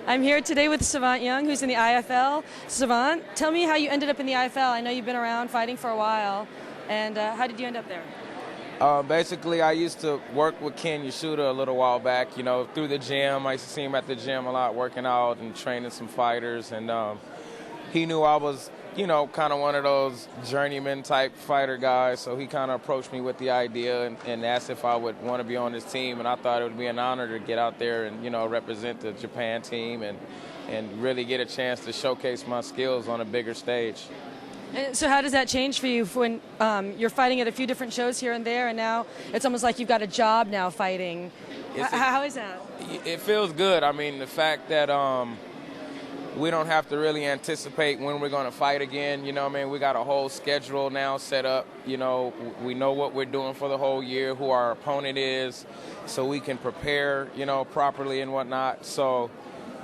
I'm here today with Savant Young, who's in the IFL. Savant, tell me how you ended up in the IFL. I know you've been around fighting for a while, and how did you end up there? Basically, I used to work with Ken Yashuda a little while back, through the gym. I used to see him at the gym a lot, working out and training some fighters. And he knew I was, kind of one of those journeyman type fighter guys. So he kind of approached me with the idea and asked if I would want to be on his team. And I thought it would be an honor to get out there and, represent the Japan team and really get a chance to showcase my skills on a bigger stage. So how does that change for you when you're fighting at a few different shows here and there, and now it's almost like you've got a job now fighting? How is that? It feels good. I mean, the fact that we don't have to really anticipate when we're going to fight again. We got a whole schedule now set up. We know what we're doing for the whole year, who our opponent is, so we can prepare, properly and whatnot. So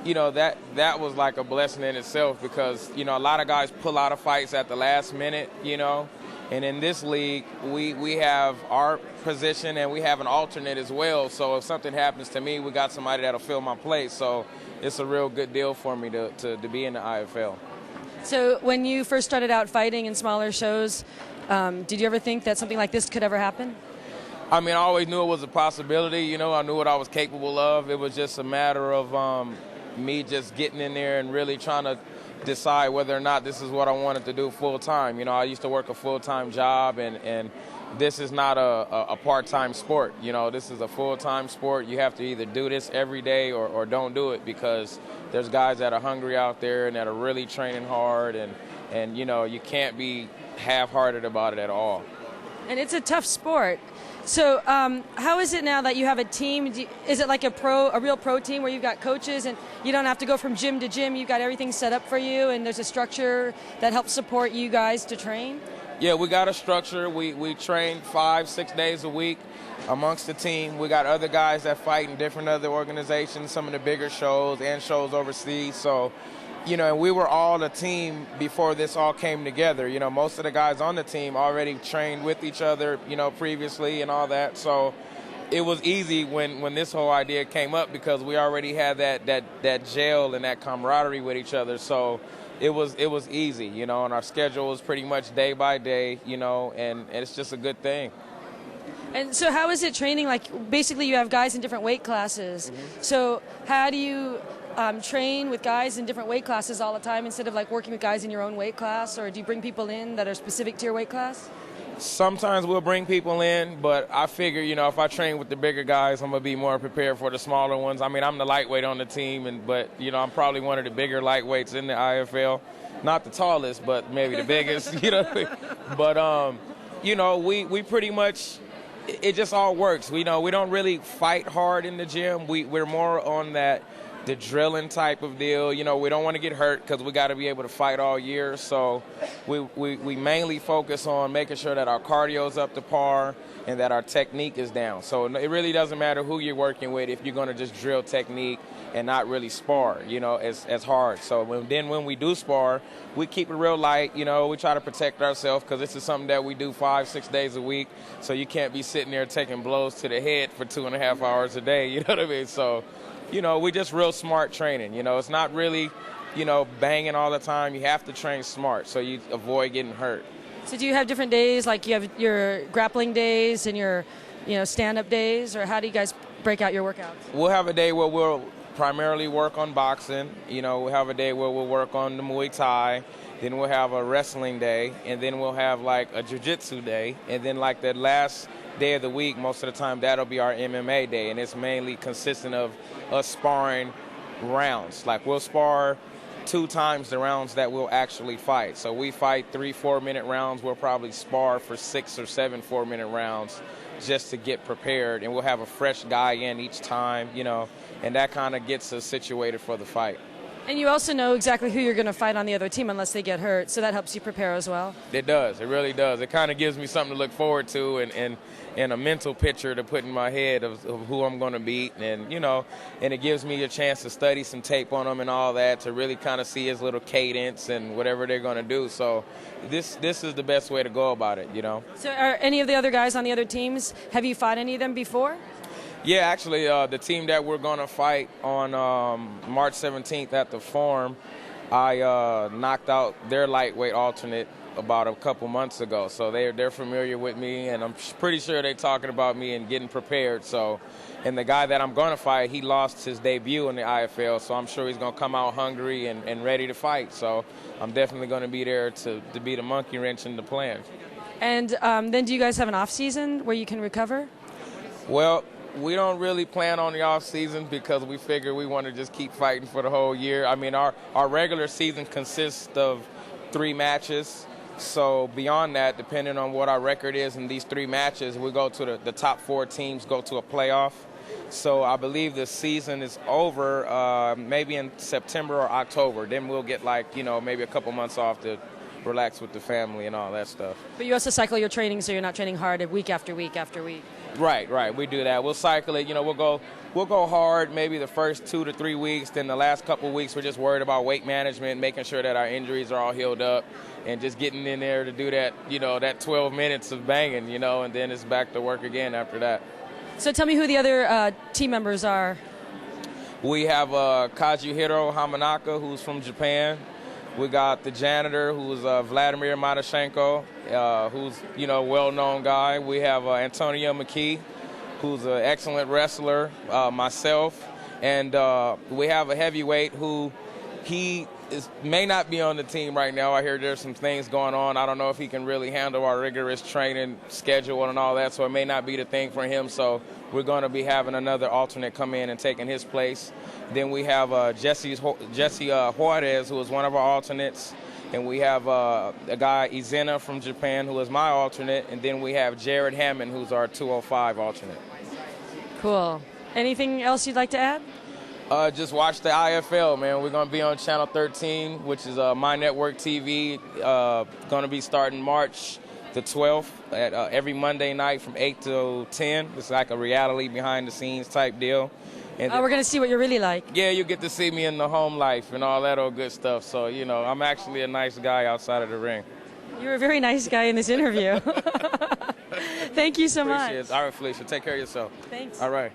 that was like a blessing in itself because, a lot of guys pull out of fights at the last minute, and in this league, we have our position and we have an alternate as well. So if something happens to me, we got somebody that'll fill my place. So it's a real good deal for me to be in the IFL. So when you first started out fighting in smaller shows, did you ever think that something like this could ever happen? I mean, I always knew it was a possibility. I knew what I was capable of. It was just a matter of me just getting in there and really trying to decide whether or not this is what I wanted to do full time. I used to work a full-time job, and this is not a part-time sport. This is a full-time sport. You have to either do this every day or don't do it because there's guys that are hungry out there and that are really training hard, and you can't be half-hearted about it at all. And it's a tough sport. So how is it now that you have a team? Is it like a real pro team where you've got coaches and you don't have to go from gym to gym? You've got everything set up for you and there's a structure that helps support you guys to train? Yeah, we got a structure. We train 5-6 days a week amongst the team. We got other guys that fight in different other organizations, some of the bigger shows and shows overseas. So, and we were all a team before this all came together. Most of the guys on the team already trained with each other, previously and all that. So it was easy when this whole idea came up because we already had that gel and that camaraderie with each other. So it was easy, and our schedule was pretty much day by day, and it's just a good thing. And so how is it training? Like, basically you have guys in different weight classes. Mm-hmm. So how do you train with guys in different weight classes all the time instead of like working with guys in your own weight class, or do you bring people in that are specific to your weight class? Sometimes we'll bring people in, but I figure, if I train with the bigger guys, I'm going to be more prepared for the smaller ones. I mean, I'm the lightweight on the team, but I'm probably one of the bigger lightweights in the IFL. Not the tallest, but maybe the biggest, But, we pretty much, it just all works. We don't really fight hard in the gym. We're more on the drilling type of deal. We don't want to get hurt because we got to be able to fight all year. So we mainly focus on making sure that our cardio is up to par and that our technique is down. So it really doesn't matter who you're working with if you're going to just drill technique and not really spar, as hard. So when we do spar, we keep it real light. We try to protect ourselves because this is something that we do 5-6 days a week. So you can't be sitting there taking blows to the head for 2.5 hours a day. You know what I mean? So we just real smart training. It's not really, banging all the time. You have to train smart so you avoid getting hurt. So do you have different days, like you have your grappling days and your, stand-up days, or how do you guys break out your workouts? We'll have a day where we'll primarily work on boxing. We'll have a day where we'll work on the Muay Thai. Then we'll have a wrestling day, and then we'll have like a jiu-jitsu day, and then like the last day of the week, most of the time that'll be our MMA day, and it's mainly consistent of us sparring rounds. Like we'll spar 2 times the rounds that we'll actually fight. So we fight 3-4 minute rounds. We'll probably spar for 6 or 7 4-minute rounds just to get prepared, and we'll have a fresh guy in each time, and that kind of gets us situated for the fight. And you also know exactly who you're going to fight on the other team unless they get hurt, so that helps you prepare as well? It does. It really does. It kind of gives me something to look forward to and a mental picture to put in my head of who I'm going to beat. And, and it gives me a chance to study some tape on them and all that to really kind of see his little cadence and whatever they're going to do. So this is the best way to go about it, So are any of the other guys on the other teams, have you fought any of them before? Yeah, actually, the team that we're going to fight on March 17th at the Forum, I knocked out their lightweight alternate about a couple months ago. So they're familiar with me, and I'm pretty sure they're talking about me and getting prepared. So, and the guy that I'm going to fight, he lost his debut in the IFL, so I'm sure he's going to come out hungry and ready to fight. So I'm definitely going to be there to be the monkey wrench in the plan. And then do you guys have an off season where you can recover? Well, we don't really plan on the off season because we figure we want to just keep fighting for the whole year. I mean, our regular season consists of 3 matches. So beyond that, depending on what our record is in these 3 matches, we go to the top 4 teams go to a playoff. So I believe the season is over maybe in September or October. Then we'll get maybe a couple months off to relax with the family and all that stuff. But you also cycle your training so you're not training hard week after week after week. Right. We do that. We'll cycle it. We'll go hard maybe the first 2 to 3 weeks. Then the last couple of weeks, we're just worried about weight management, making sure that our injuries are all healed up, and just getting in there to do that, that 12 minutes of banging, and then it's back to work again after that. So tell me who the other team members are. We have Kazuhiro Hamanaka, who's from Japan. We got the janitor, who's Vladimir Matyshenko, who's, a well-known guy. We have Antonio McKee, who's an excellent wrestler, myself. And we have a heavyweight who may not be on the team right now. I hear there's some things going on. I don't know if he can really handle our rigorous training schedule and all that, so it may not be the thing for him. So we're going to be having another alternate come in and taking his place. Then we have Jesse Juarez, who is one of our alternates. And we have a guy, Izena, from Japan, who is my alternate. And then we have Jared Hammond, who's our 205 alternate. Cool. Anything else you'd like to add? Just watch the IFL, man. We're going to be on Channel 13, which is My Network TV. Going to be starting March the 12th at every Monday night from 8 to 10. It's like a reality behind-the-scenes type deal. And we're going to see what you're really like. Yeah, you get to see me in the home life and all that old good stuff. So, I'm actually a nice guy outside of the ring. You're a very nice guy in this interview. Thank you so much. Appreciate it. All right, Felicia, take care of yourself. Thanks. All right.